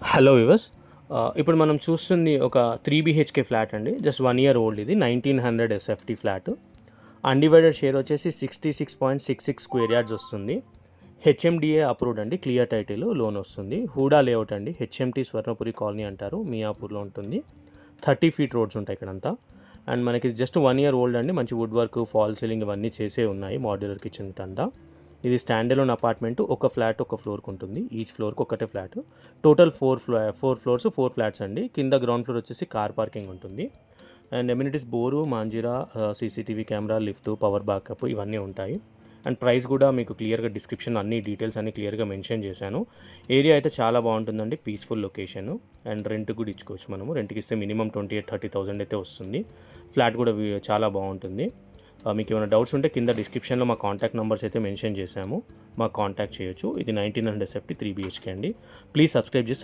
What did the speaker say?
Hello వివస్. ఇప్పుడు మనం చూస్తుంది ఒక 3 BHK ఫ్లాట్ అండి. Just 1 year old. ఇది 1900 SFT ఫ్లాట్. అన్డివైడెడ్ షేర్ వచ్చేసి 66.66 స్క్వేర్ యార్డ్స్ వస్తుంది. హెచ్ఎండిఏ అప్రూవ్డ్ అండి. క్లియర్ టైటిల్, లోన్ వస్తుంది. హూడా లేఅవుట్ అండి. హెచ్ఎంటి స్వర్ణపురి కాలనీ అంటారు, మియాపూర్లో ఉంటుంది. 30 feet రోడ్స్ ఉంటాయి ఇక్కడంతా. అండ్ మనకి జస్ట్ 1 year ఓల్డ్ అండి. మంచి వుడ్ వర్క్, ఫాల్ సీలింగ్ ఇవన్నీ చేసే ఉన్నాయి. మాడ్యులర్ కిచెన్ అంతా. ఇది స్టాండ్ అలోన్ అపార్ట్మెంట్. ఒక ఫ్లాట్ ఒక ఫ్లోర్కి ఉంటుంది. ఈచ్ ఫ్లోర్కి ఒకటే ఫ్లాట్. టోటల్ 4 ఫ్లోర్స్ 4 ఫ్లాట్స్ అండి. కింద గ్రౌండ్ ఫ్లోర్ వచ్చేసి కార్ పార్కింగ్ ఉంటుంది. And amenities bore, Manjira, CCTV camera, lift, power backup ఇవన్నీ ఉంటాయి. అండ్ ప్రైస్ కూడా మీకు క్లియర్గా డిస్క్రిప్షన్ అన్ని డీటెయిల్స్ అన్ని క్లియర్గా మెన్షన్ చేశాను. ఏరియా అయితే చాలా బాగుంటుందండి. Peaceful location. అండ్ రెంట్ కూడా ఇచ్చుకోవచ్చు. మనము రెంట్కి ఇస్తే మినిమం 28,000-30,000 అయితే వస్తుంది. ఫ్లాట్ కూడా చాలా బాగుంటుంది. మీకు ఏమైనా డౌట్స్ ఉంటే కింద డిస్క్రిప్షన్లో మా కాంటాక్ట్ నెంబర్స్ అయితే మెన్షన్ చేశాము. మాకు కాంటాక్ట్ చేయొచ్చు. ఇది 1900 SFT 3 BHK అండి. ప్లీజ్ సబ్స్క్రైబ్ చేసి